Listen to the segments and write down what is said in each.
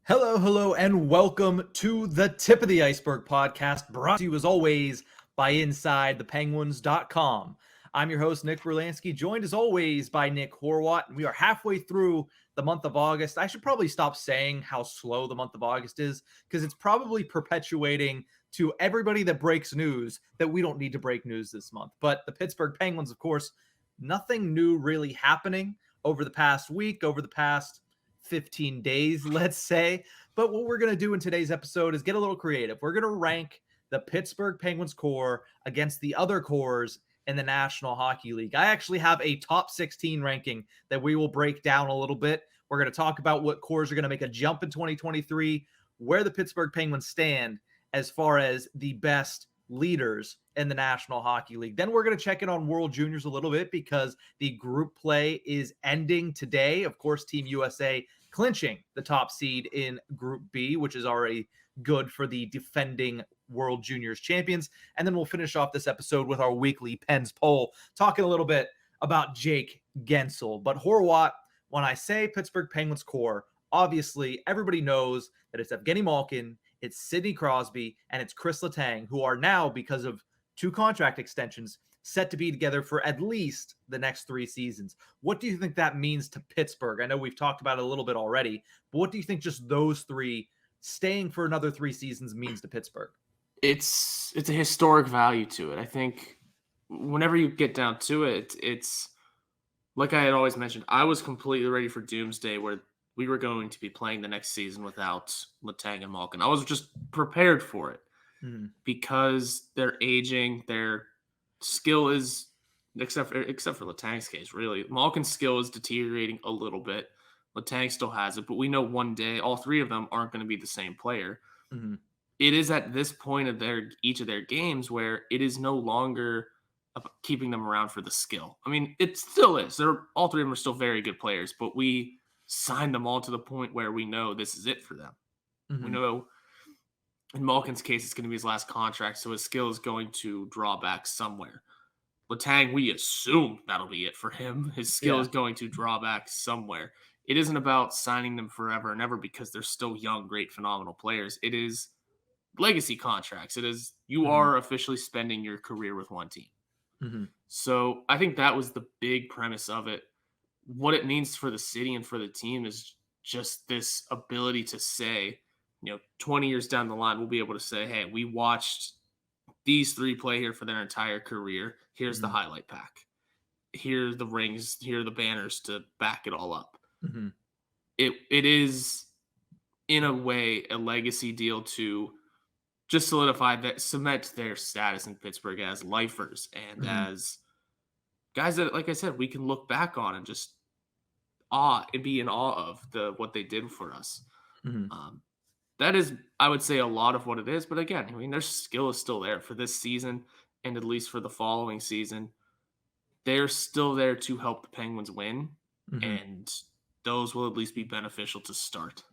Hello, hello, and welcome to the Tip of the Ice-Burgh podcast, brought to you as always by InsideThePenguins.com. I'm your host, Nick Berlansky, joined as always by Nick Horwat, and we are halfway through the month of August. I should probably stop saying how slow the month of August is, because it's probably perpetuating to everybody that breaks news that we don't need to break news this month. But the Pittsburgh Penguins, of course, nothing new really happening over the past week, over the past 15 days, let's say. But what we're going to do in today's episode is get a little creative. We're going to rank the Pittsburgh Penguins core against the other cores in the National Hockey League. I actually have a top 16 ranking that we will break down a little bit. We're going to talk about what cores are going to make a jump in 2023, where the Pittsburgh Penguins stand as far as the best leaders in the National Hockey League. Then we're going to check in on World Juniors a little bit because the group play is ending today. Of course, Team USA clinching the top seed in Group B, which is already good for the defending World Juniors champions. And then we'll finish off this episode with our weekly Pens poll, talking a little bit about Jake Guentzel. But Horwat, when I say Pittsburgh Penguins core, obviously everybody knows that it's Evgeni Malkin, it's Sidney Crosby, and it's Kris Letang, who are now, because of 2 contract extensions, set to be together for at least the next 3 seasons. What do you think that means to Pittsburgh? I know we've talked about it a little bit already, but what do you think just those 3 staying for another 3 seasons means to Pittsburgh? It's a historic value to it. I think whenever you get down to it, it's like I had always mentioned, I was completely ready for doomsday where we were going to be playing the next season without Letang and Malkin. I was just prepared for it because they're aging, their skill is, except for Letang's case, really. Malkin's skill is deteriorating a little bit. Letang still has it, but we know one day all 3 of them aren't going to be the same player. It is at this point of each of their games where it is no longer about keeping them around for the skill. I mean, it still is. All 3 of them are still very good players, but we signed them all to the point where we know this is it for them. We know in Malkin's case, it's going to be his last contract, so his skill is going to draw back somewhere. Letang, we assume that'll be it for him. His skill is going to draw back somewhere. It isn't about signing them forever and ever because they're still young, great, phenomenal players. It is legacy contracts. It is you are officially spending your career with one team. So I think that was the big premise of it. What it means for the city and for the team is just this ability to say, 20 years down the line, we'll be able to say, hey, we watched these 3 play here for their entire career. Here's the highlight pack. Here are the rings. Here are the banners to back it all up. It is, in a way, a legacy deal to just cement their status in Pittsburgh as lifers and as guys that, like I said, we can look back on and just be in awe of what they did for us. That is, I would say, a lot of what it is. But again, I mean, their skill is still there for this season and at least for the following season. They're still there to help the Penguins win, and those will at least be beneficial to start.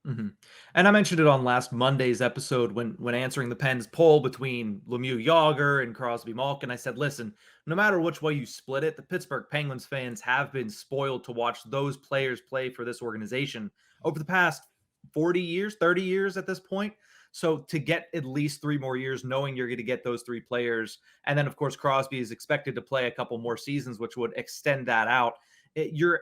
And I mentioned it on last Monday's episode when answering the Pens poll between Lemieux Yager and Crosby Malkin. I said, listen, no matter which way you split it, the Pittsburgh Penguins fans have been spoiled to watch those players play for this organization over the past 40 years, 30 years at this point. So to get at least 3 more years, knowing you're going to get those 3 players, and then, of course, Crosby is expected to play a couple more seasons, which would extend that out. You're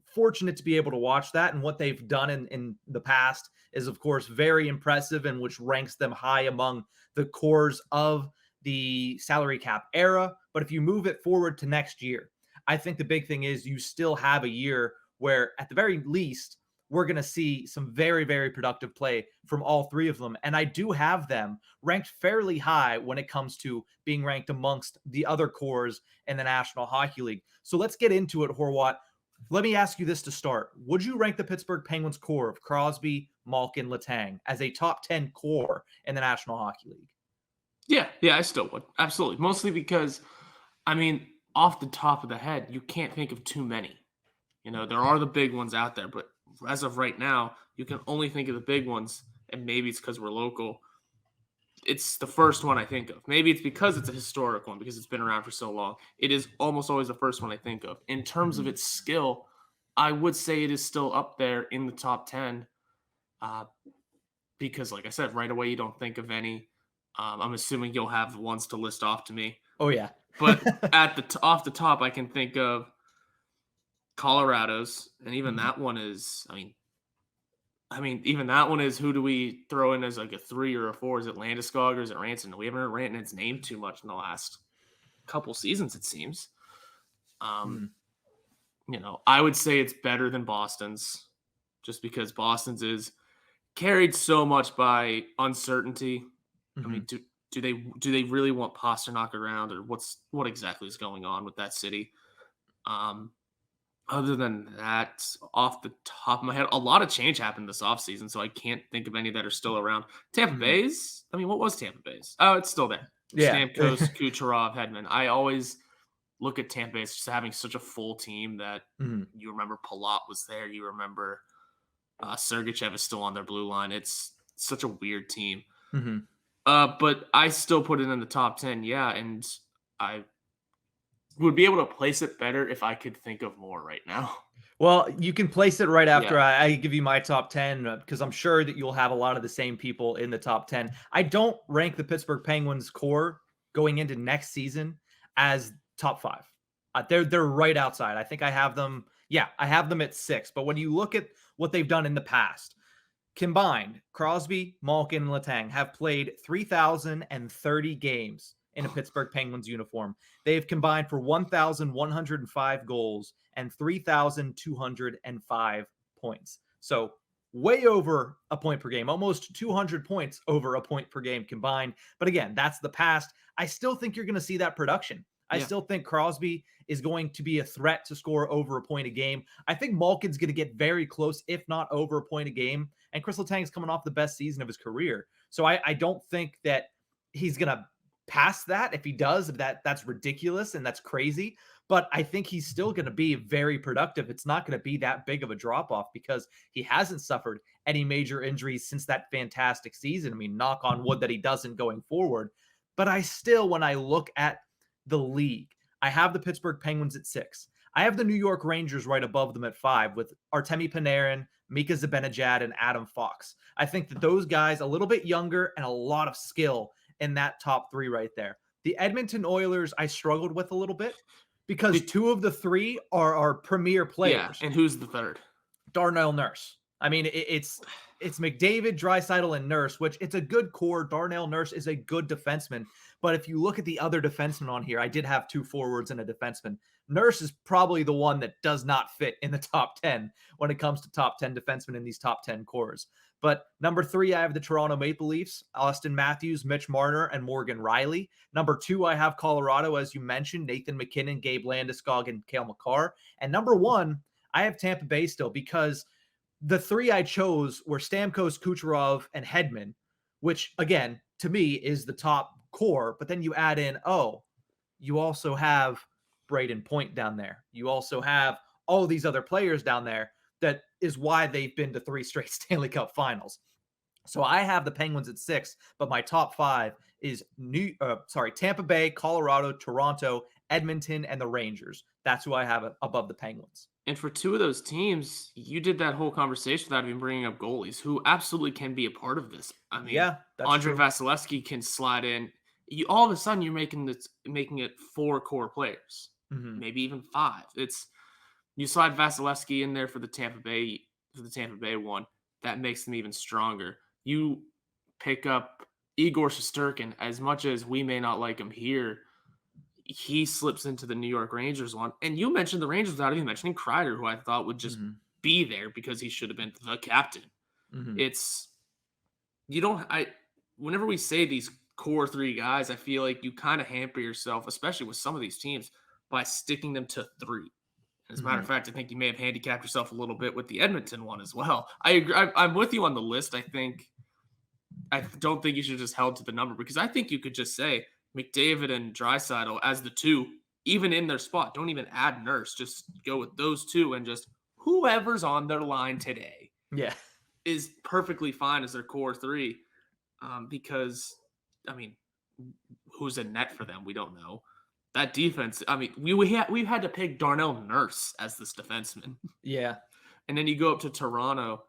fortunate to be able to watch that, and what they've done in the past is, of course, very impressive, and which ranks them high among the cores of the salary cap era. But if you move it forward to next year, I think the big thing is you still have a year where, at the very least, we're going to see some very, very productive play from all 3 of them. And I do have them ranked fairly high when it comes to being ranked amongst the other cores in the National Hockey League. So let's get into it, Horwat. Let me ask you this to start. Would you rank the Pittsburgh Penguins core of Crosby, Malkin, Letang as a top 10 core in the National Hockey League? Yeah, I still would. Absolutely. Mostly because, I mean, off the top of the head, you can't think of too many. There are the big ones out there, but as of right now, you can only think of the big ones, and maybe it's because we're local. It's the first one I think of. Maybe it's because it's a historic one, because it's been around for so long. It is almost always the first one I think of. In terms of its skill, I would say it is still up there in the top 10. Because, like I said, right away you don't think of any. I'm assuming you'll have ones to list off to me. Oh yeah. But off the top, I can think of Colorado's, and even Mhm. that one is. Even that one is. Who do we throw in as like a 3 or a 4? Is it Landeskog or is it Ranson? We haven't heard Ranton's name too much in the last couple seasons, it seems. Mhm. I would say it's better than Boston's, just because Boston's is carried so much by uncertainty. I mean, Mhm. do they really want Pasternak around, or what exactly is going on with that city? Um, Other than that, off the top of my head, a lot of change happened this offseason, so I can't think of any that are still around. Tampa Mhm. Bay's, what was Tampa Bay's? Oh, it's still there. Yeah. Stamkos, Kucherov, Hedman. I always look at Tampa Bay as just having such a full team that Mhm. you remember Palat was there. You remember Sergachev is still on their blue line. It's such a weird team. Mhm. But I still put it in the top 10, yeah, and I would be able to place it better if I could think of more right now. Well, you can place it right after Yeah. I give you my top 10 because I'm sure that you'll have a lot of the same people in the top 10. I don't rank the Pittsburgh Penguins core going into next season as top 5. They're right outside. I think I have them. Yeah, I have them at 6. But when you look at what they've done in the past, combined, Crosby, Malkin, and Letang have played 3,030 games in a Pittsburgh Penguins uniform. They have combined for 1,105 goals and 3,205 points. So way over a point per game, almost 200 points over a point per game combined. But again, that's the past. I still think you're going to see that production. I Yeah. still think Crosby is going to be a threat to score over a point a game. I think Malkin's going to get very close, if not over a point a game. And Kris Letang's coming off the best season of his career. So I don't think that he's going to pass that. If he does, that's ridiculous and that's crazy. But I think he's still going to be very productive. It's not going to be that big of a drop off because he hasn't suffered any major injuries since that fantastic season. I mean, knock on wood that he doesn't going forward. But I still, when I look at the league, I have the Pittsburgh Penguins at 6. I have the New York Rangers right above them at 5 with Artemi Panarin, Mika Zibanejad, and Adam Fox. I think that those guys, a little bit younger and a lot of skill in that top 3 right there. The Edmonton Oilers, I struggled with a little bit because 2 of the 3 are premier Yeah, players. and who's the third? Darnell Nurse. I mean, it's McDavid, Draisaitl, and Nurse, which it's a good core. Darnell Nurse is a good defenseman. But if you look at the other defensemen on here, I did have 2 forwards and a defenseman. Nurse is probably the one that does not fit in the top 10 when it comes to top 10 defensemen in these top 10 cores. But number 3, I have the Toronto Maple Leafs, Austin Matthews, Mitch Marner, and Morgan Riley. Number 2, I have Colorado, as you mentioned, Nathan McKinnon, Gabe Landeskog, and Cale Makar. And number 1, I have Tampa Bay still because the 3 I chose were Stamkos, Kucherov, and Hedman, which again, to me, is the top core. But then you add in, you also have Braden Point down there. You also have all these other players down there. That is why they've been to 3 straight Stanley Cup finals. So I have the Penguins at 6, but my top 5 is Tampa Bay, Colorado, Toronto, Edmonton, and the Rangers. That's who I have above the Penguins. And for 2 of those teams, you did that whole conversation without even bringing up goalies, who absolutely can be a part of this. I mean, Yeah, that's Andre true. Vasilevsky can slide in. All of a sudden, you're making it 4 core players, Mhm. maybe even 5. You slide Vasilevsky in there for the Tampa Bay one. That makes them even stronger. You pick up Igor Shesterkin. As much as we may not like him here, he slips into the New York Rangers one. And you mentioned the Rangers without even mentioning Kreider, who I thought would just Mhm. be there because he should have been the captain. Mhm. It's you don't I Whenever we say these core 3 guys, I feel like you kind of hamper yourself, especially with some of these teams, by sticking them to 3. As a matter of Mhm. fact, I think you may have handicapped yourself a little bit with the Edmonton one as well. I agree. I'm with you on the list. I don't think you should just held to the number, because I think you could just say McDavid and Draisaitl as the 2, even in their spot. Don't even add Nurse. Just go with those 2, and just whoever's on their line today Yeah. is perfectly fine as their core 3. Because, I mean, who's in net for them? We don't know. That defense, I mean, we've had to pick Darnell Nurse as this defenseman. Yeah. And then you go up to Toronto.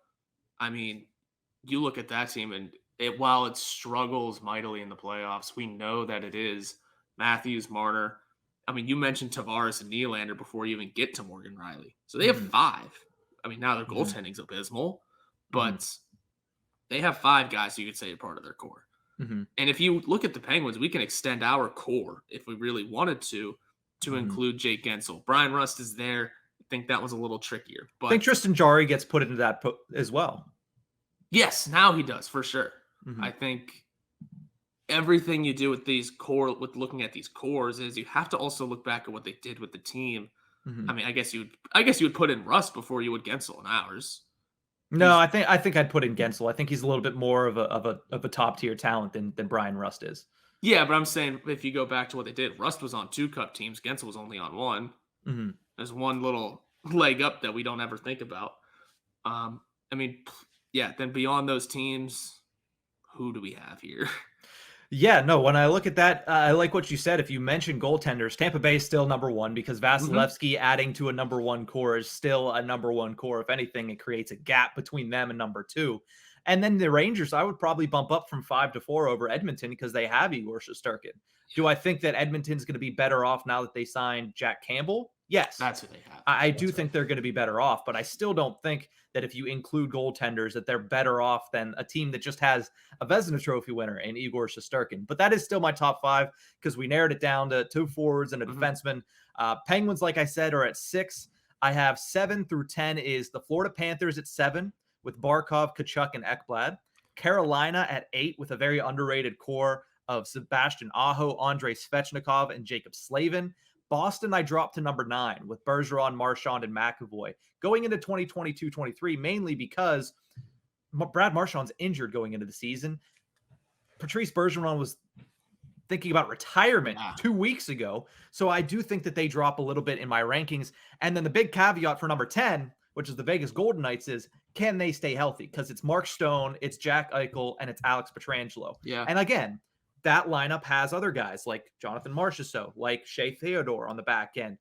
I mean, you look at that team and while it struggles mightily in the playoffs, we know that it is Matthews, Marner. I mean, you mentioned Tavares and Nylander before you even get to Morgan Riley. So they have Mhm. 5. I mean, now their Mhm. goaltending's abysmal, Mhm. but they have 5 guys you could say are part of their core. Mhm. And if you look at the Penguins, we can extend our core if we really wanted to Mhm. include Jake Guentzel. Brian Rust is there. I think that was a little trickier. I think But Tristan Jarry gets put into that as well. yes, now he does for sure. I Mhm. think everything you do with these core, with looking at these cores, is you have to also look back at what they did with the team. I Mhm. mean, I guess you would put in Rust before you would Guentzel in ours. No, He's I think I'd put in Guentzel. I think he's a little bit more of a top tier talent than Brian Rust is. Yeah, but I'm saying if you go back to what they did, Rust was on 2 cup teams, Guentzel was only on 1. Mhm. There's one little leg up that we don't ever think about. I mean, yeah. Then beyond those teams, who do we have here? Yeah, no, when I look at that, I like what you said. If you mention goaltenders, Tampa Bay is still number one because hmm Vasilevsky adding to a number one core is still a number one core. If anything, it creates a gap between them and number two. And then the Rangers, I would probably bump up from 5 to 4 over Edmonton because they have Igor Shesterkin. Do I think that Edmonton's going to be better off now that they signed Jack Campbell? Yes. That's who they have. I do That's right. think they're going to be better off, but I still don't think that if you include goaltenders that they're better off than a team that just has a Vezina Trophy winner and Igor Shesterkin. But that is still my top 5 because we narrowed it down to 2 forwards and a hmm defenseman. Penguins, like I said, are at 6. I have 7 through 10 is the Florida Panthers at 7 with Barkov, Kachuk, and Ekblad. Carolina at 8 with a very underrated core of Sebastian Aho, Andrei Svechnikov, and Jacob Slavin. Boston, I dropped to number 9 with Bergeron, Marchand, and McAvoy going into 2022-23, mainly because Brad Marchand's injured going into the season. Patrice Bergeron was thinking about retirement Yeah. 2 weeks ago. So I do think that they drop a little bit in my rankings. And then the big caveat for number 10, which is the Vegas Golden Knights, is can they stay healthy? Because it's Mark Stone, it's Jack Eichel, and it's Alex Pietrangelo. Yeah. And again, that lineup has other guys like Jonathan Marchessault, like Shea Theodore on the back end.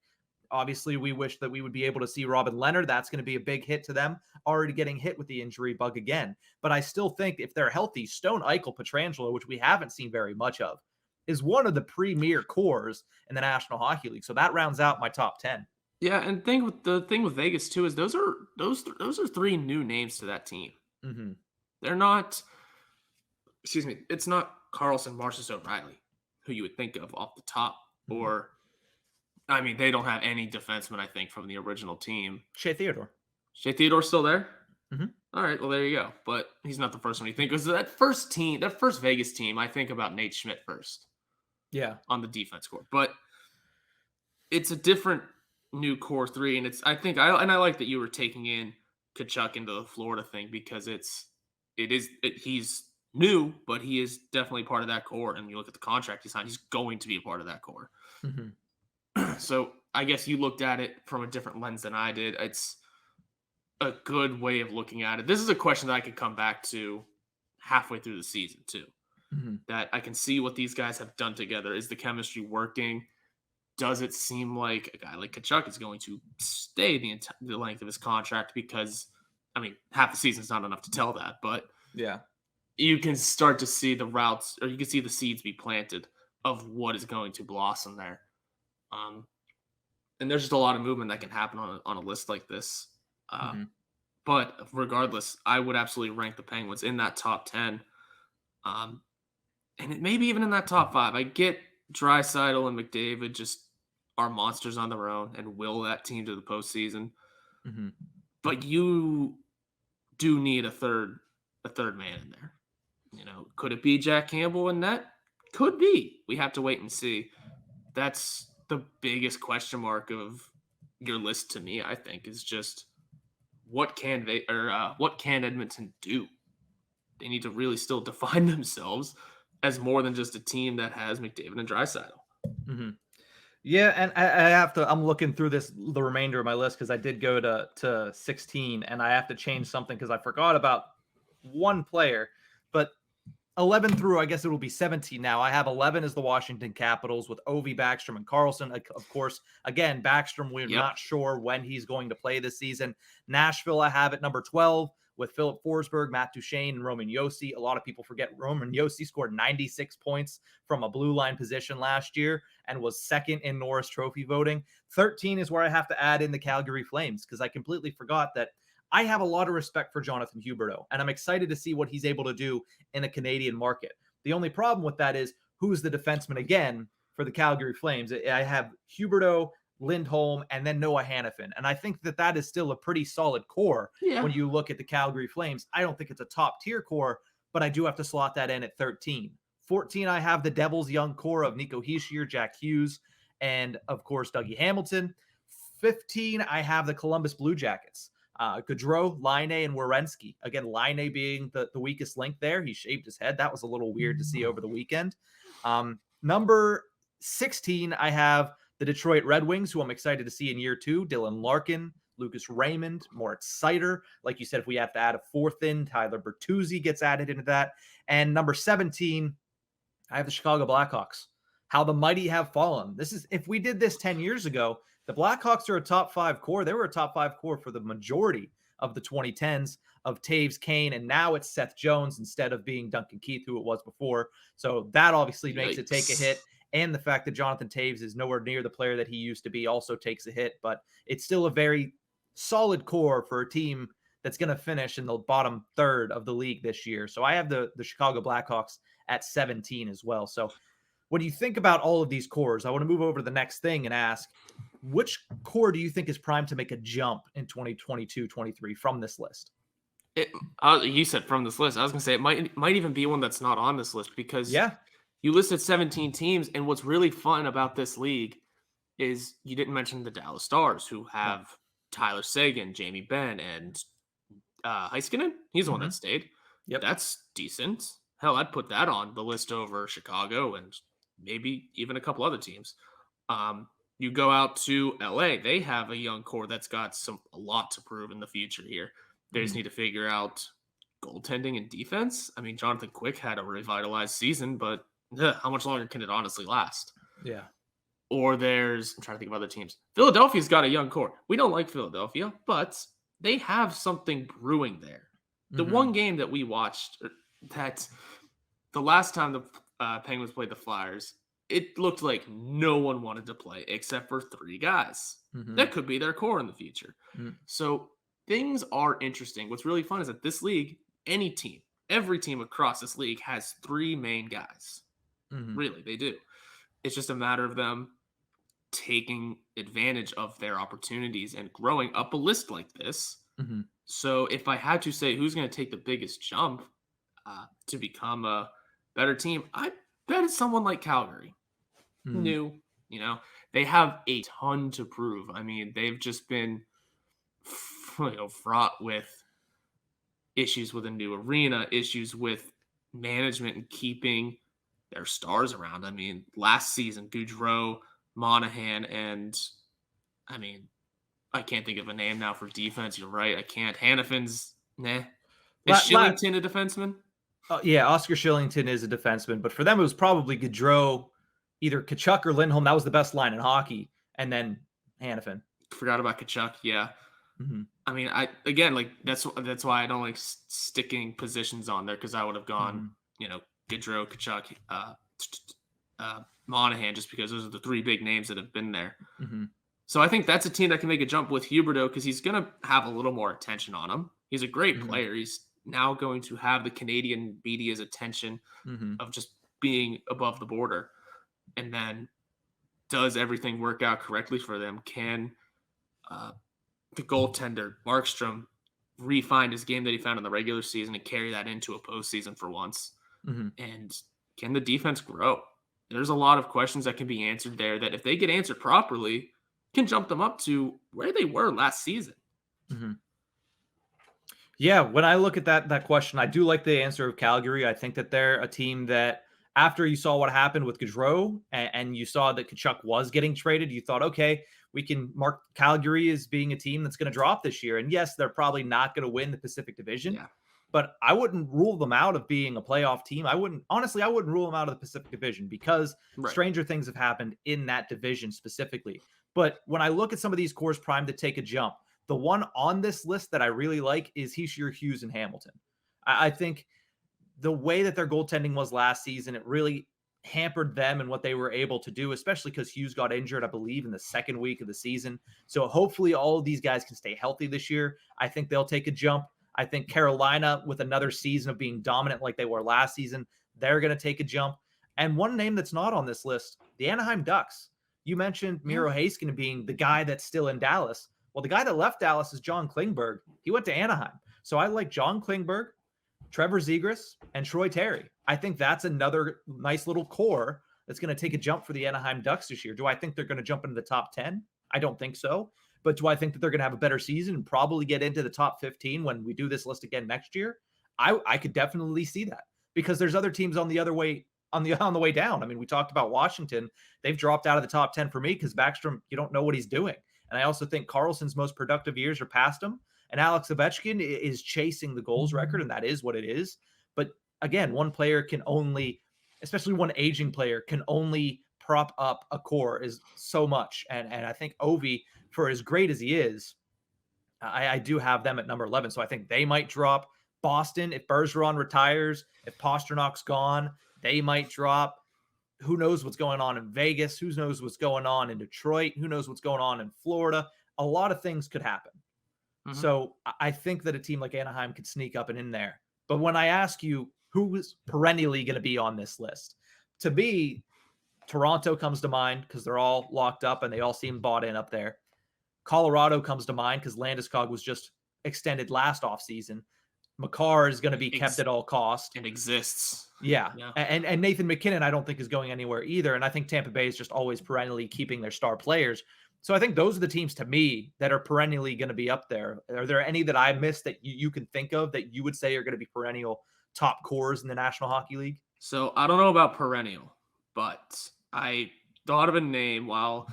Obviously, we wish that we would be able to see Robin Leonard. That's going to be a big hit to them, already getting hit with the injury bug again. But I still think if they're healthy, Stone, Eichel, Pietrangelo, which we haven't seen very much of, is one of the premier cores in the National Hockey League. So that rounds out my top 10. Yeah, and the thing with Vegas too is those are 3 new names to that team. Mm-hmm. They're not. Excuse me. It's not Carlson, Marchessault, O'Reilly, who you would think of off the top, Mm-hmm. or I mean, they don't have any defensemen. I think from the original team. Shea Theodore. Shea Theodore's still there. Mm-hmm. All right, well there you go. But he's not the first one you think. Because that first team, that first Vegas team, I think about Nate Schmidt first Yeah. on the defense core. But it's a different new core 3, and I like that you were taking in Kachuk into the Florida thing because he's new, but he is definitely part of that core. And you look at the contract he signed, he's going to be a part of that core. Mm-hmm. So I guess you looked at it from a different lens than I did. It's a good way of looking at it. This is a question that I could come back to halfway through the season too. Mm-hmm. That I can see what these guys have done together. Is the chemistry working? Does it seem like a guy like Kachuk is going to stay the length of his contract? Because, I mean, half the season is not enough to tell that, but Yeah. you can start to see the routes, or you can see the seeds be planted of what is going to blossom there. And there's just a lot of movement that can happen on a list like this. Mm-hmm. But regardless, I would absolutely rank the Penguins in that top 10. And it maybe even in that top 5. I get Draisaitl and McDavid just are monsters on their own and will that team to the postseason. Mm-hmm. But you do need a third man in there. You know, could it be Jack Campbell in net? Could be. We have to wait and see. That's the biggest question mark of your list to me, I think, is just what can Edmonton do? They need to really still define themselves as more than just a team that has McDavid and Draisaitl. Mm-hmm. Yeah, and I have to. I'm looking through the remainder of my list because I did go to 16, and I have to change something because I forgot about one player. But 11 through, I guess it will be 17 now. I have 11 as the Washington Capitals with Ovi, Backstrom, and Carlson. Of course, again, Backstrom, we're not sure when he's going to play this season. Nashville, I have at number 12 with Philip Forsberg, Matt Duchene, and Roman Josi. A lot of people forget Roman Josi scored 96 points from a blue line position last year and was second in Norris Trophy voting. 13 is where I have to add in the Calgary Flames, because I completely forgot that I have a lot of respect for Jonathan Huberdeau, and I'm excited to see what he's able to do in a Canadian market. The only problem with that is, who's the defenseman again for the Calgary Flames? I have Huberdeau, Lindholm, and then Noah Hannafin. And I think that that is still a pretty solid core when you look at the Calgary Flames. I don't think it's a top tier core, but I do have to slot that in at 13. 14, I have the Devils' young core of Nico Hischier, Jack Hughes, and of course, Dougie Hamilton. 15, I have the Columbus Blue Jackets. Gaudreau, Laine, and Werenski. Again, Laine being the weakest link there. He shaved his head. That was a little weird to see over the weekend. Number 16, I have the Detroit Red Wings, who I'm excited to see in year 2. Dylan Larkin, Lucas Raymond, Moritz Seider. Like you said, if we have to add a fourth in, Tyler Bertuzzi gets added into that. And number 17, I have the Chicago Blackhawks. How the mighty have fallen. This is, if we did this 10 years ago, the Blackhawks are a top 5 core. They were a top 5 core for the majority of the 2010s of Taves, Kane, and now it's Seth Jones instead of being Duncan Keith, who it was before. So that obviously makes it take a hit. And the fact that Jonathan Taves is nowhere near the player that he used to be also takes a hit. But it's still a very solid core for a team that's going to finish in the bottom third of the league this year. So I have the Chicago Blackhawks at 17 as well. So when you think about all of these cores, I want to move over to the next thing and ask, which core do you think is primed to make a jump in 2022-23 from this list? You said from this list. I was going to say it might even be one that's not on this list, because you listed 17 teams, and what's really fun about this league is you didn't mention the Dallas Stars, who have Tyler Seguin, Jamie Benn, and Heiskanen. He's the one that stayed. Yep. That's decent. Hell, I'd put that on the list over Chicago and maybe even a couple other teams. You go out to LA, they have a young core that's got a lot to prove in the future here. They just need to figure out goaltending and defense. I mean, Jonathan Quick had a revitalized season, but how much longer can it honestly last? Yeah. Or I'm trying to think of other teams. Philadelphia's got a young core. We don't like Philadelphia, but they have something brewing there. The one game that we watched, that the last time the Penguins played the Flyers, it looked like no one wanted to play except for 3 guys. That could be their core in the future. So things are interesting. What's really fun is that this league, every team across this league has 3 main guys. Really, they do. It's just a matter of them taking advantage of their opportunities and growing up a list like this. So if I had to say who's going to take the biggest jump to become a better team, I bet it's someone like Calgary. New, they have a ton to prove. I mean, they've just been fraught with issues with a new arena, issues with management and keeping their stars around. I mean, last season, Gaudreau, Monahan, and I mean, I can't think of a name now for defense. You're right. I can't. Hannafin's, nah. Is Shillington a defenseman? Yeah, Oscar Shillington is a defenseman, but for them, it was probably Gaudreau, either Tkachuk or Lindholm. That was the best line in hockey. And then Hannafin. Forgot about Tkachuk. Yeah. I mean, that's why I don't like sticking positions on there, because I would have gone, Gaudreau, Tkachuk, Monahan, just because those are the 3 big names that have been there. So I think that's a team that can make a jump with Huberdeau, because he's going to have a little more attention on him. He's a great player. He's now going to have the Canadian media's attention of just being above the border. And then does everything work out correctly for them? Can the goaltender, Markstrom, re-find his game that he found in the regular season and carry that into a postseason for once? And can the defense grow? There's a lot of questions that can be answered there that if they get answered properly, can jump them up to where they were last season. Yeah, when I look at that question, I do like the answer of Calgary. I think that they're a team that, after you saw what happened with Gaudreau and you saw that Tkachuk was getting traded, you thought, okay, we can mark Calgary as being a team that's going to drop this year. And yes, they're probably not going to win the Pacific Division, but I wouldn't rule them out of being a playoff team. I wouldn't rule them out of the Pacific Division, because stranger things have happened in that division specifically. But when I look at some of these cores primed to take a jump, The one on this list that I really like is Heishier, Hughes, and Hamilton. I think the way that their goaltending was last season, it really hampered them and what they were able to do, especially because Hughes got injured, I believe, in the second week of the season. So hopefully all of these guys can stay healthy this year. I think they'll take a jump. I think Carolina, with another season of being dominant like they were last season, they're going to take a jump. And one name that's not on this list, the Anaheim Ducks. You mentioned Miro Heiskanen being the guy that's still in Dallas. Well, the guy that left Dallas is John Klingberg. He went to Anaheim. So I like John Klingberg, Trevor Zegras, and Troy Terry. I think that's another nice little core that's going to take a jump for the Anaheim Ducks this year. Do I think they're going to jump into the top 10? I don't think so. But do I think that they're going to have a better season and probably get into the top 15 when we do this list again next year? I could definitely see that, because there's other teams on the other way on the way down. I mean, we talked about Washington. They've dropped out of the top 10 for me because Backstrom, you don't know what he's doing. And I also think Carlson's most productive years are past him. And Alex Ovechkin is chasing the goals record, and that is what it is. But again, one player can only, especially one aging player, can only prop up a core is so much. And I think Ovi, for as great as he is, I do have them at number 11. So I think they might drop. Boston, if Bergeron retires, if Pasternak's gone, they might drop. Who knows what's going on in Vegas? Who knows what's going on in Detroit? Who knows what's going on in Florida? A lot of things could happen. Mm-hmm. So I think that a team like Anaheim could sneak up and in there. But when I ask you who is perennially going to be on this list, to me, Toronto comes to mind because they're all locked up and they all seem bought in up there. Colorado comes to mind because Landeskog was just extended last offseason. Makar is going to be kept at all cost. It exists. Yeah. And Nathan McKinnon, I don't think is going anywhere either. And I think Tampa Bay is just always perennially keeping their star players. So I think those are the teams to me that are perennially going to be up there. Are there any that I missed that you can think of that you would say are going to be perennial top cores in the National Hockey League? So I don't know about perennial, but I thought of a name while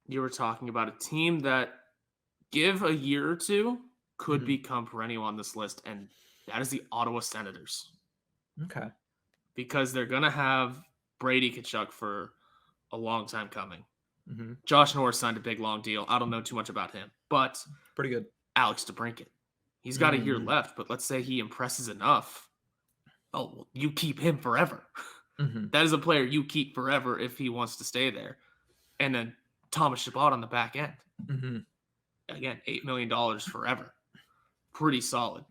you were talking about a team that, give a year or two, could become perennial on this list, and that is the Ottawa Senators. Okay. Because they're going to have Brady Tkachuk for a long time coming. Mm-hmm. Josh Norris signed a big, long deal. I don't know too much about him, but pretty good. Alex DeBrincat. He's got a year left, but let's say he impresses enough. Oh, well, you keep him forever. Mm-hmm. That is a player you keep forever if he wants to stay there. And then Thomas Chabot on the back end. Mm-hmm. Again, $8 million forever. Pretty solid.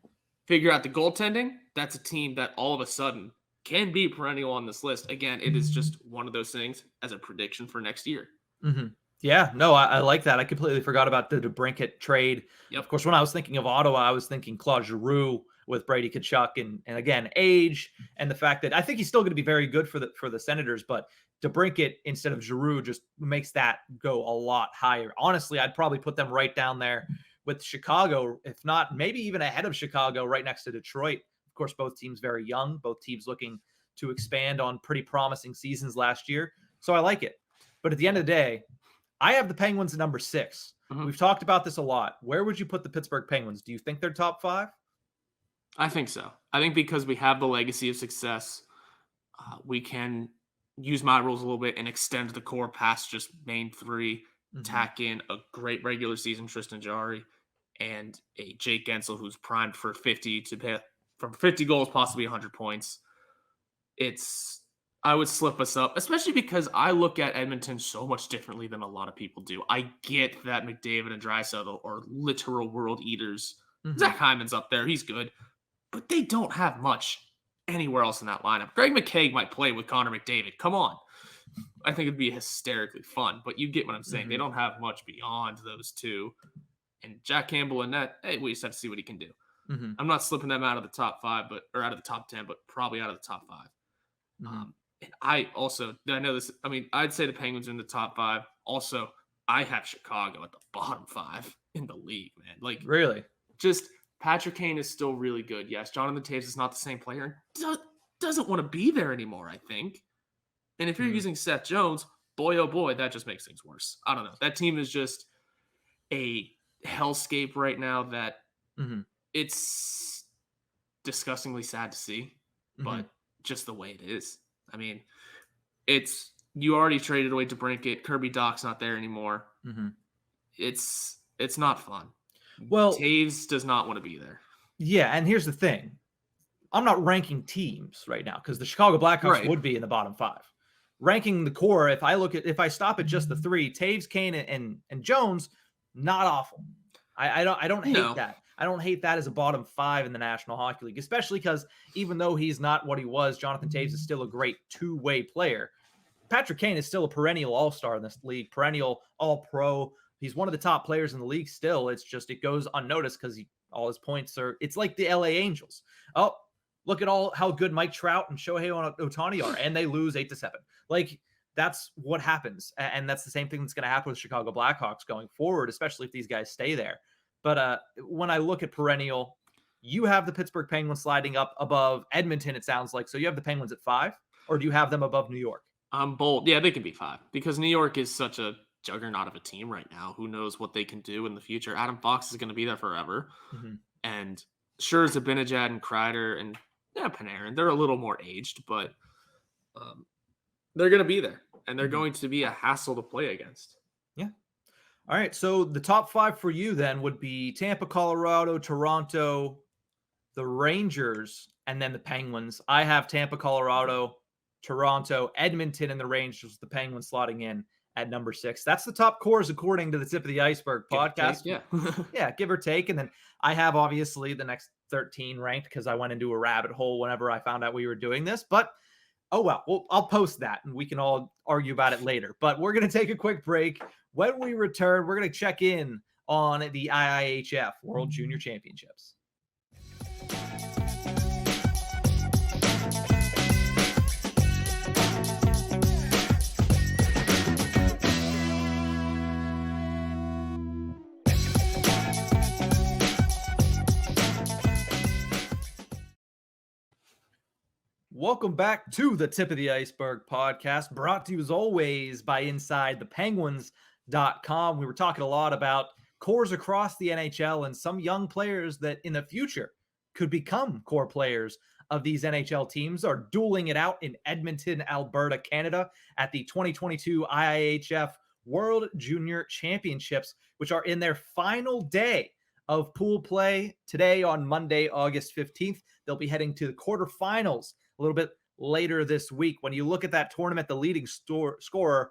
Figure out the goaltending. That's a team that all of a sudden can be perennial on this list. Again, it is just one of those things as a prediction for next year. Mm-hmm. Yeah, no, I like that. I completely forgot about the DeBrincat trade. Yep. Of course, when I was thinking of Ottawa, I was thinking Claude Giroux with Brady Tkachuk, and again, age and the fact that I think he's still going to be very good for the Senators, but DeBrincat instead of Giroux just makes that go a lot higher. Honestly, I'd probably put them right down there with Chicago, if not maybe even ahead of Chicago, right next to Detroit. Of course, both teams very young, both teams looking to expand on pretty promising seasons last year. So I like it. But at the end of the day, I have the Penguins at number 6. Mm-hmm. We've talked about this a lot. Where would you put the Pittsburgh Penguins? Do you think they're top 5? I think so. I think because we have the legacy of success, we can use my rules a little bit and extend the core past just main 3, tack in a great regular season Tristan Jarry and a Jake Guentzel who's primed for 50 to hit from 50 goals, possibly 100 points. I would slip us up, especially because I look at Edmonton so much differently than a lot of people do. I get that McDavid and Draisaitl are literal world eaters. Zach Hyman's up there. He's good. But they don't have much anywhere else in that lineup. Greg McKegg might play with Connor McDavid. Come on. I think it'd be hysterically fun, but you get what I'm saying. They don't have much beyond those two. And Jack Campbell and Net, hey, we just have to see what he can do. I'm not slipping them out of the top 5, or out of the top 10, but probably out of the top 5. And I know this, I'd say the Penguins are in the top 5. Also, I have Chicago at the bottom 5 in the league, man. Like, really? Just Patrick Kane is still really good. Yes, Jonathan Toews is not the same player. Doesn't want to be there anymore, I think. And if you're using Seth Jones, boy, oh boy, that just makes things worse. I don't know. That team is just a hellscape right now that it's disgustingly sad to see, but just the way it is. I mean, you already traded away DeBrincat. Kirby Doc's not there anymore. It's not fun. Well, Taves does not want to be there. yeah, and here's the thing. I'm not ranking teams right now because the Chicago Blackhawks Right. would be in the bottom 5. Ranking the core, if I stop at just the 3, Taves, Kane, and Jones, not awful. I don't hate No. that. I don't hate that as a bottom 5 in the National Hockey League, especially because even though he's not what he was, Jonathan Taves is still a great two-way player. Patrick Kane is still a perennial all-star in this league, perennial all-pro. He's one of the top players in the league still. It's just it goes unnoticed because all his points are. It's like the LA Angels. Oh, look at how good Mike Trout and Shohei Ohtani are, and they lose 8-7. Like that's what happens, and that's the same thing that's going to happen with Chicago Blackhawks going forward, especially if these guys stay there. But when I look at perennial, you have the Pittsburgh Penguins sliding up above Edmonton. It sounds like so. You have the Penguins at 5, or do you have them above New York? I'm bold. Yeah, they can be 5 because New York is such a juggernaut of a team right now. Who knows what they can do in the future? Adam Fox is going to be there forever. Mm-hmm. And sure, Zibanejad and Kreider and Panarin, they're a little more aged, but they're going to be there. And they're going to be a hassle to play against. Yeah. All right. So the top 5 for you then would be Tampa, Colorado, Toronto, the Rangers, and then the Penguins. I have Tampa, Colorado, Toronto, Edmonton, and the Rangers, the Penguins slotting in at number 6. That's the top cores according to the Tip of the Ice-Burgh podcast. Yeah. Yeah, give or take. And then I have obviously the next 13 ranked because I went into a rabbit hole whenever I found out we were doing this. But oh well, I'll post that and we can all argue about it later. But we're going to take a quick break. When we return, we're going to check in on the IIHF World Junior Championships. Welcome back to the Tip of the Ice-Burgh podcast, brought to you as always by InsideThePenguins.com. We were talking a lot about cores across the NHL and some young players that in the future could become core players of these NHL teams are dueling it out in Edmonton, Alberta, Canada at the 2022 IIHF World Junior Championships, which are in their final day of pool play today on Monday, August 15th. They'll be heading to the quarterfinals a little bit later this week. When you look at that tournament, the leading scorer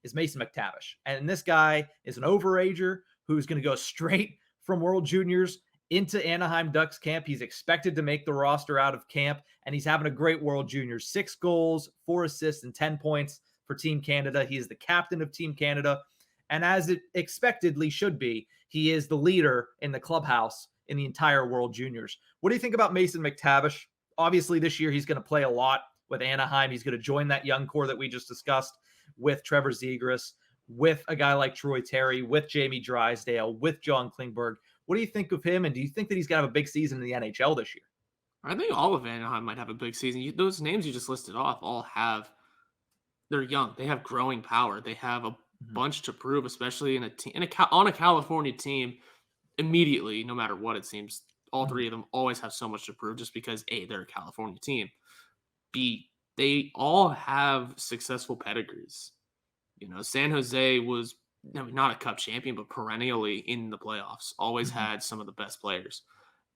is Mason McTavish. And this guy is an overager who's going to go straight from World Juniors into Anaheim Ducks camp. He's expected to make the roster out of camp, and he's having a great World Juniors. 6 goals, 4 assists, and 10 points for Team Canada. He is the captain of Team Canada. And as it expectedly should be, he is the leader in the clubhouse in the entire World Juniors. What do you think about Mason McTavish? Obviously, this year he's going to play a lot with Anaheim. He's going to join that young core that we just discussed with Trevor Zegras, with a guy like Troy Terry, with Jamie Drysdale, with John Klingberg. What do you think of him, and do you think that he's going to have a big season in the NHL this year? I think all of Anaheim might have a big season. Those names you just listed off all they're young. They have growing power. They have a bunch to prove, especially in a team, on a California team. Immediately, no matter what, it seems all 3 of them always have so much to prove just because A, they're a California team. B, they all have successful pedigrees. You know, San Jose was not a cup champion, but perennially in the playoffs, always had some of the best players.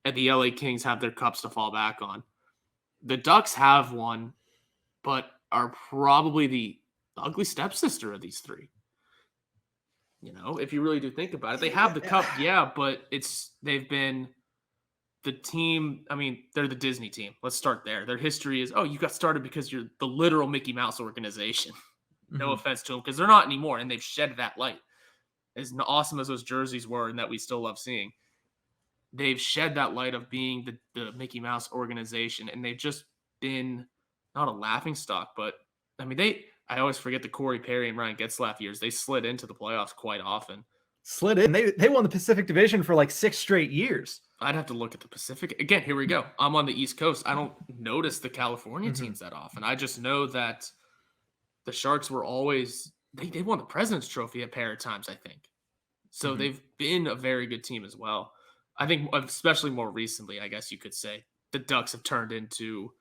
And the LA Kings have their cups to fall back on. The Ducks have one, but are probably the ugly stepsister of these 3. You know, if you really do think about it, they have the cup, yeah, but they've been the team. I mean, they're the Disney team. Let's start there. Their history is, you got started because you're the literal Mickey Mouse organization. No offense to them, because they're not anymore, and they've shed that light. As awesome as those jerseys were and that we still love seeing, they've shed that light of being the Mickey Mouse organization, and they've just been not a laughingstock, but I mean, I always forget the Corey Perry and Ryan Getzlaf years. They slid into the playoffs quite often. Slid in. They won the Pacific Division for like 6 straight years. I'd have to look at the Pacific. Again, here we go. I'm on the East Coast. I don't notice the California teams that often. I just know that the Sharks were always they won the President's Trophy a pair of times, I think. So they've been a very good team as well. I think especially more recently, I guess you could say, the Ducks have turned into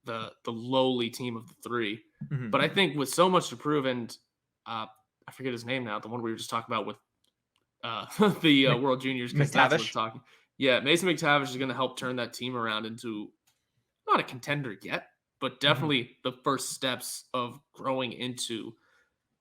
the lowly team of the 3. But I think with so much to prove, and I forget his name now, the one we were just talking about with the World Juniors, because that's what I'm McTavish. talking. Yeah, Mason McTavish is going to help turn that team around into not a contender yet, but Mhm. definitely the first steps of growing into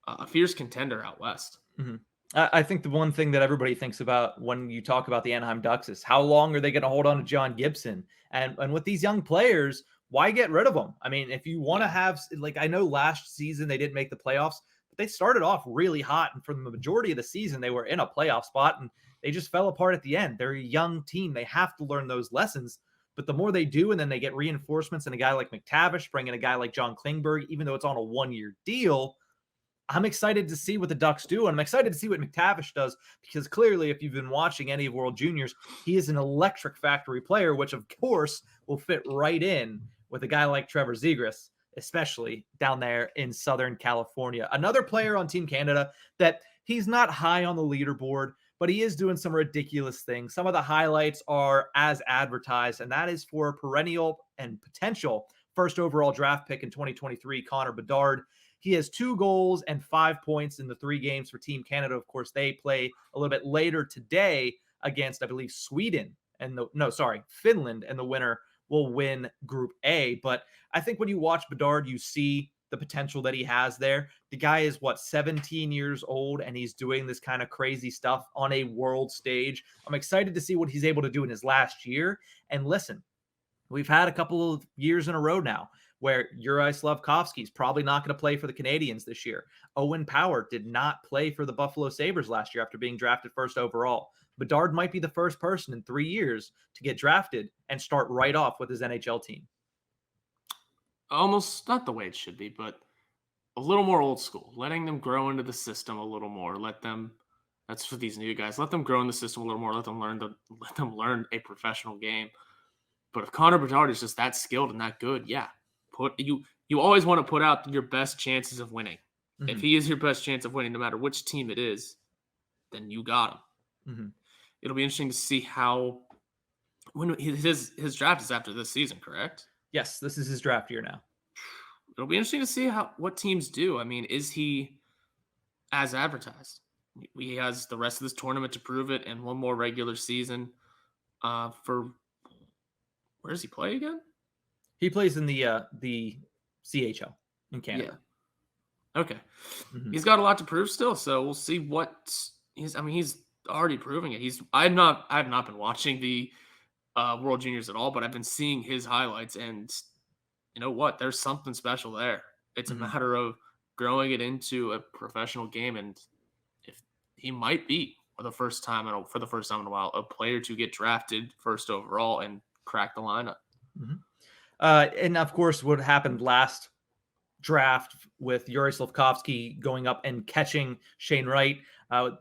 a fierce contender out west. Mhm. I think the one thing that everybody thinks about when you talk about the Anaheim Ducks is how long are they going to hold on to John Gibson? And with these young players, why get rid of them? I mean, if you want to have, like, I know last season they didn't make the playoffs, but they started off really hot, and for the majority of the season they were in a playoff spot, and they just fell apart at the end. They're a young team; they have to learn those lessons. But the more they do, and then they get reinforcements, and a guy like McTavish, bringing a guy like John Klingberg, even though it's on a 1-year deal, I'm excited to see what the Ducks do. And I'm excited to see what McTavish does, because clearly, if you've been watching any of World Juniors, he is an electric factory player, which of course will fit right in with a guy like Trevor Zegras, especially down there in Southern California. Another player on Team Canada that he's not high on the leaderboard, but he is doing some ridiculous things. Some of the highlights are as advertised, and that is for perennial and potential first overall draft pick in 2023, Connor Bedard. He has 2 goals and 5 points in the 3 games for Team Canada. Of course, they play a little bit later today against, I believe, Finland, and the winner will win Group A. But I think when you watch Bedard, you see the potential that he has there. The guy is 17 years old, and he's doing this kind of crazy stuff on a world stage. I'm excited to see what he's able to do in his last year. And listen, we've had a couple of years in a row now where Uri Slafkovsky's probably not going to play for the Canadians this year. Owen Power did not play for the Buffalo Sabres last year after being drafted first overall. Bedard might be the first person in 3 years to get drafted and start right off with his NHL team. Almost not the way it should be, but a little more old school, letting them grow into the system a little more. That's for these new guys. Let them grow in the system a little more. Let them learn a professional game. But if Connor Bedard is just that skilled and that good, yeah, you always want to put out your best chances of winning. Mm-hmm. If he is your best chance of winning, no matter which team it is, then you got him. Mm-hmm. It'll be interesting to see how when his draft is after this season, correct? Yes, this is his draft year now. It'll be interesting to see what teams do. I mean, is he as advertised? He has the rest of this tournament to prove it, and one more regular season. For where does he play again? He plays in the CHL in Canada. Yeah. Okay. Mm-hmm. He's got a lot to prove still, so we'll see what he's. I mean, he's already proving it. I have not been watching the World Juniors at all, but I've been seeing his highlights, and you know what? There's something special there. It's Mm-hmm. a matter of growing it into a professional game, and if he might be for the first time in a while, a player to get drafted first overall and crack the lineup. Mm-hmm. And of course, what happened last draft with Yuri Slafkovsky going up and catching Shane Wright,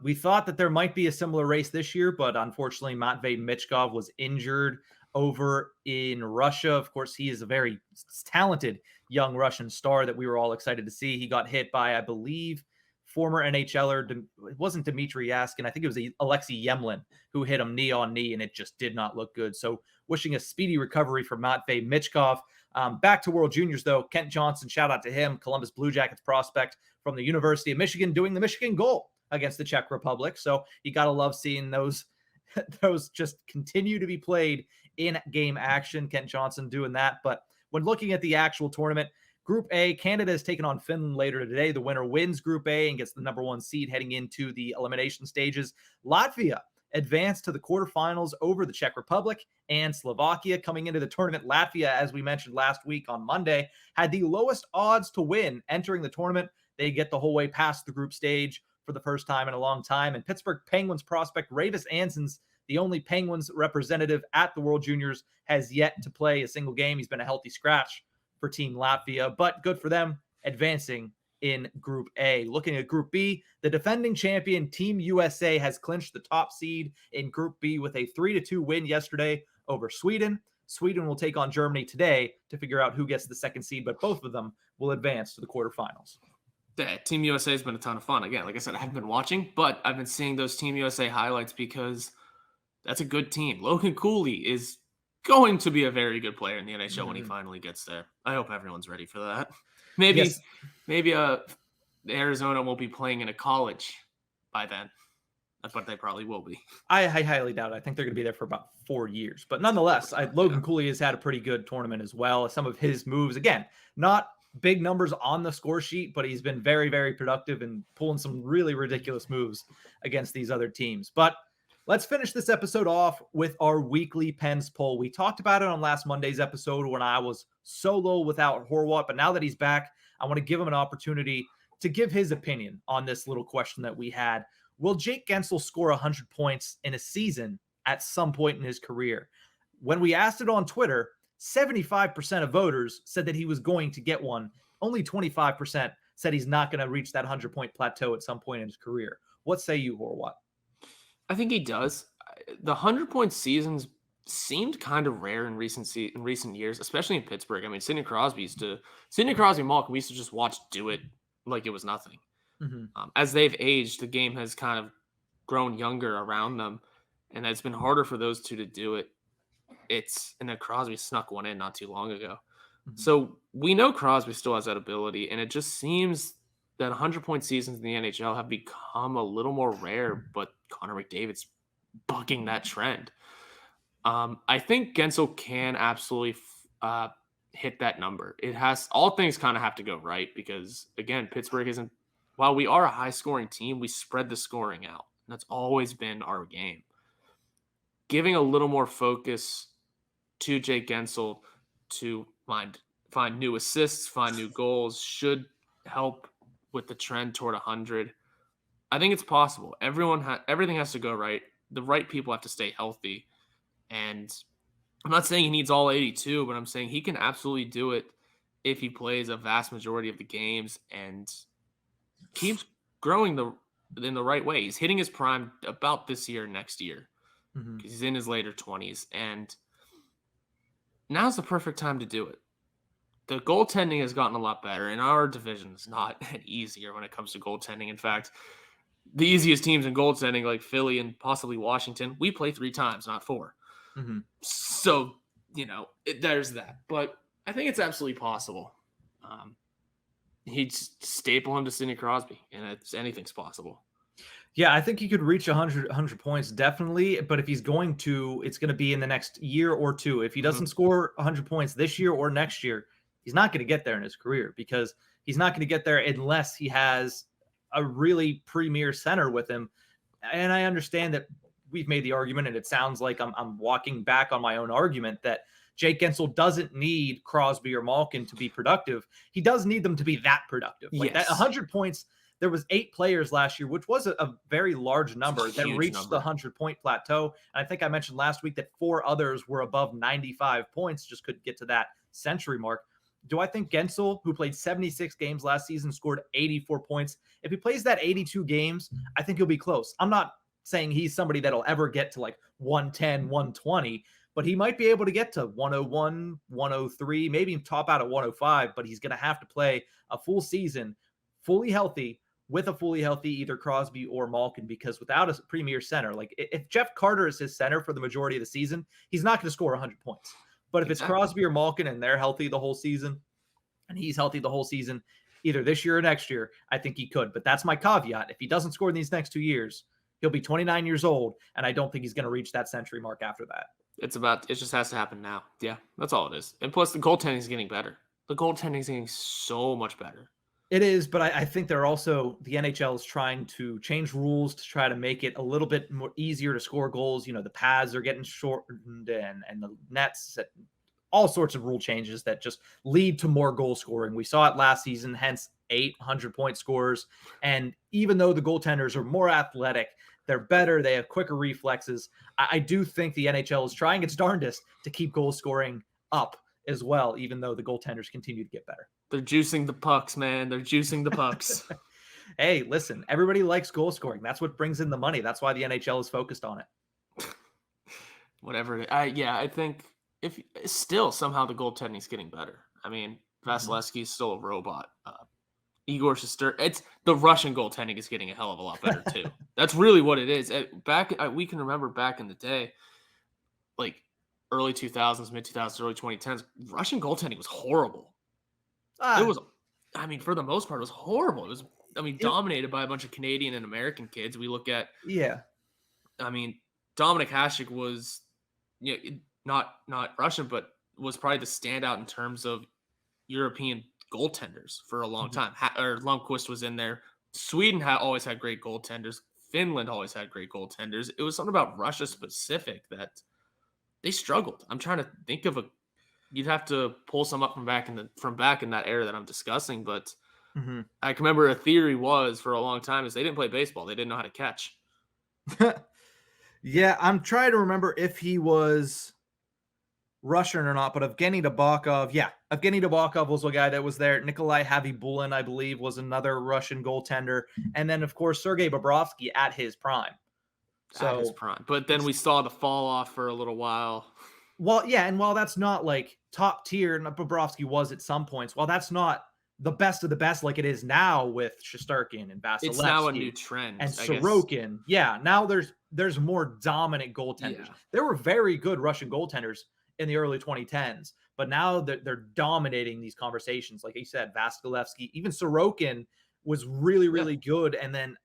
we thought that there might be a similar race this year, but unfortunately, Matvei Michkov was injured over in Russia. Of course, he is a very talented young Russian star that we were all excited to see. He got hit by, I believe, former NHLer. It wasn't Dmitry Yaskin. I think it was Alexei Yemlin who hit him knee on knee, and it just did not look good. So wishing a speedy recovery for Matvei Michkov. Back to World Juniors, though. Kent Johnson, shout out to him, Columbus Blue Jackets prospect from the University of Michigan, doing the Michigan goal against the Czech Republic. So you got to love seeing those just continue to be played in game action. Kent Johnson doing that. But when looking at the actual tournament, Group A, Canada is taking on Finland later today. The winner wins Group A and gets the number 1 seed heading into the elimination stages. Latvia advanced to the quarterfinals over the Czech Republic and Slovakia. Coming into the tournament, Latvia, as we mentioned last week on Monday, had the lowest odds to win entering the tournament. They get the whole way past the group stage for the first time in a long time. And Pittsburgh Penguins prospect Ravis Ansons, the only Penguins representative at the World Juniors, has yet to play a single game. He's been a healthy scratch for Team Latvia, but good for them advancing in Group A. Looking at Group B, the defending champion Team USA has clinched the top seed in Group B with a 3-2 win yesterday over Sweden. Sweden will take on Germany today to figure out who gets the second seed, but both of them will advance to the quarterfinals. Yeah, Team USA has been a ton of fun. Again, like I said, I haven't been watching, but I've been seeing those Team USA highlights because that's a good team. Logan Cooley is going to be a very good player in the NHL when he finally gets there. I hope everyone's ready for that. Maybe Arizona won't be playing in a college by then. but they probably will be. I highly doubt it. I think they're going to be there for about 4 years. But nonetheless, Logan Cooley has had a pretty good tournament as well. Some of his moves, again, not big numbers on the score sheet, but he's been very, very productive and pulling some really ridiculous moves against these other teams. But let's finish this episode off with our weekly Pens poll. We talked about it on last Monday's episode when I was solo without Horwat, but now that he's back, I want to give him an opportunity to give his opinion on this little question that we had. Will Jake Guentzel score 100 points in a season at some point in his career? When we asked it on Twitter, 75% of voters said that he was going to get one. Only 25% said he's not going to reach that 100-point plateau at some point in his career. What say you, Horwat? I think he does. The 100-point seasons seemed kind of rare in recent years, especially in Pittsburgh. I mean, Sidney Crosby, Malkin, we used to just watch do it like it was nothing. Mm-hmm. As they've aged, the game has kind of grown younger around them, and it's been harder for those two to do it. And then Crosby snuck one in not too long ago. Mm-hmm. So we know Crosby still has that ability, and it just seems that 100-point seasons in the NHL have become a little more rare, but Connor McDavid's bucking that trend. I think Guentzel can absolutely hit that number. All things kind of have to go right because, again, Pittsburgh isn't, while we are a high-scoring team, we spread the scoring out. And that's always been our game. Giving a little more focus to Jake Guentzel to find new assists, find new goals should help with the trend toward 100. I think it's possible. Everything has to go right. The right people have to stay healthy. And I'm not saying he needs all 82, but I'm saying he can absolutely do it if he plays a vast majority of the games and keeps growing in the right way. He's hitting his prime about this year, next year. Mm-hmm. He's in his later 20s. And now's the perfect time to do it. The goaltending has gotten a lot better, and our division is not easier when it comes to goaltending. In fact, the easiest teams in goaltending, like Philly and possibly Washington, we play 3 times, not 4. Mm-hmm. So, there's that. But I think it's absolutely possible. He'd staple him to Sidney Crosby, and anything's possible. Yeah, I think he could reach 100 points, definitely. But if he's going to, it's going to be in the next year or two. If he doesn't score 100 points this year or next year, he's not going to get there in his career because he's not going to get there unless he has a really premier center with him. And I understand that we've made the argument, and it sounds like I'm walking back on my own argument that Jake Guentzel doesn't need Crosby or Malkin to be productive. He does need them to be that productive. Like that 100 points, there was 8 players last year, which was a very large number that reached the 100-point plateau. And I think I mentioned last week that 4 others were above 95 points, just couldn't get to that century mark. Do I think Guentzel, who played 76 games last season, scored 84 points? If he plays that 82 games, I think he'll be close. I'm not saying he's somebody that'll ever get to like 110, 120, but he might be able to get to 101, 103, maybe top out at 105, but he's going to have to play a full season fully healthy with a fully healthy either Crosby or Malkin, because without a premier center, like if Jeff Carter is his center for the majority of the season, he's not going to score 100 points. But if it's Crosby or Malkin and they're healthy the whole season and he's healthy the whole season, either this year or next year, I think he could. But that's my caveat. If he doesn't score in these next 2 years, he'll be 29 years old, and I don't think he's going to reach that century mark after that. It just has to happen now. Yeah, that's all it is. And plus, the goaltending is getting better. The goaltending is getting so much better. It is, but I think they're also, the NHL is trying to change rules to try to make it a little bit more easier to score goals. The pads are getting shortened and the nets, all sorts of rule changes that just lead to more goal scoring. We saw it last season, hence 800-point scorers. And even though the goaltenders are more athletic, they're better, they have quicker reflexes, I do think the NHL is trying its darndest to keep goal scoring up as well, even though the goaltenders continue to get better. They're juicing the pucks, man. They're juicing the pucks. Hey, listen, everybody likes goal scoring. That's what brings in the money. That's why the NHL is focused on it. Whatever. I think if still somehow the goaltending is getting better. I mean, Vasilevsky's still a robot. Igor Shesterkin, it's the Russian goaltending is getting a hell of a lot better too. That's really what it is. We can remember back in the day, like early 2000s, mid 2000s, early 2010s, Russian goaltending was horrible. It was, for the most part, it was horrible. It was, dominated by a bunch of Canadian and American kids. We look at, I mean, Dominik Hasek was, not Russian, but was probably the standout in terms of European goaltenders for a long Mhm. time. Or Lundqvist was in there. Sweden always had great goaltenders. Finland always had great goaltenders. It was something about Russia specific that they struggled. I'm trying to think of you'd have to pull some up from back in that era that I'm discussing, but Mhm. I can remember a theory was for a long time is they didn't play baseball. They didn't know how to catch. Yeah, I'm trying to remember if he was Russian or not, but Evgeni Nabokov was a guy that was there. Nikolai Havibulin, I believe, was another Russian goaltender. And then, of course, Sergei Bobrovsky at his prime. At his So, prime. But then we saw the fall off for a little while. well, yeah, and while that's not like top tier, and Bobrovsky was at some points, while that's not the best of the best like it is now with Shesterkin and It's now a new Vasilevsky trend, and I guess. Sorokin. Yeah, now there's more dominant goaltenders. Yeah. There were very good Russian goaltenders in the early 2010s, but now they're dominating these conversations. Like you said, Vasilevsky, even Sorokin was really, really good. And then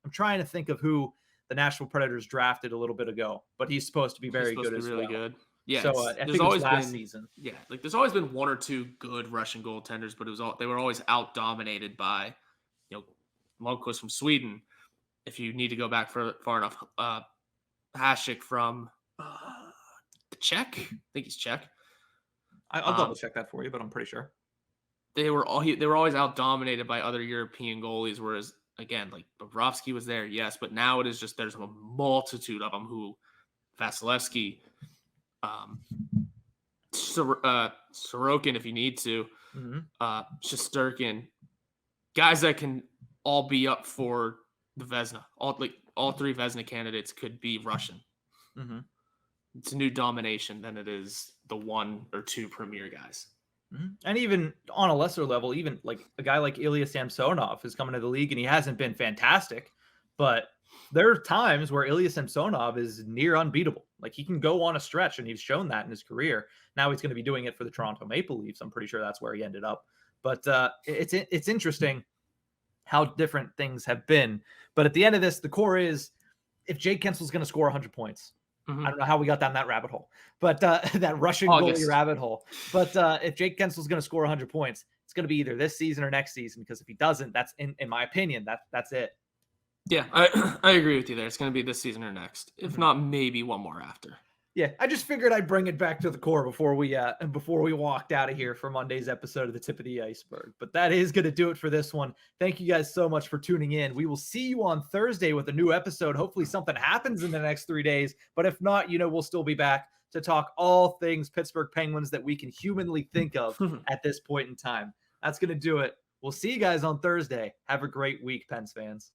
I'm trying to think of who the Nashville Predators drafted a little bit ago, but he's supposed to be very good as well. Good. Yeah, So I there's think it always was last been season. yeah, like there's always been one or two good Russian goaltenders, but they were always out dominated by Lundqvist from Sweden. If you need to go back far enough, Hasek from the Czech, I think he's Czech. I'll double check that for you, but I'm pretty sure They were always out dominated by other European goalies, whereas again, like Bobrovsky was there, yes, but now it is just there's a multitude of them who Vasilevsky, Sorokin if you need to, Shesterkin, guys that can all be up for the Vezina. All three Vezina candidates could be Russian. Mm-hmm. It's a new domination than it is the one or two premier guys. Mm-hmm. And even on a lesser level, even like a guy like Ilya Samsonov is coming to the league and he hasn't been fantastic, but there are times where Ilya Samsonov is near unbeatable. Like he can go on a stretch and he's shown that in his career. Now he's going to be doing it for the Toronto Maple Leafs. I'm pretty sure that's where he ended up. But it's interesting how different things have been. But at the end of this, the core is if Jake Guentzel's going to score 100 points. Mm-hmm. I don't know how we got down that rabbit hole, but that Russian goalie rabbit hole. But if Jake Guentzel's going to score 100 points, it's going to be either this season or next season. Because if he doesn't, that's in my opinion, that's it. Yeah, I agree with you there. It's going to be this season or next, if not maybe one more after. Yeah, I just figured I'd bring it back to the core before we walked out of here for Monday's episode of the Tip of the Ice-Burgh. But that is going to do it for this one. Thank you guys so much for tuning in. We will see you on Thursday with a new episode. Hopefully something happens in the next 3 days. But if not, we'll still be back to talk all things Pittsburgh Penguins that we can humanly think of at this point in time. That's going to do it. We'll see you guys on Thursday. Have a great week, Pens fans.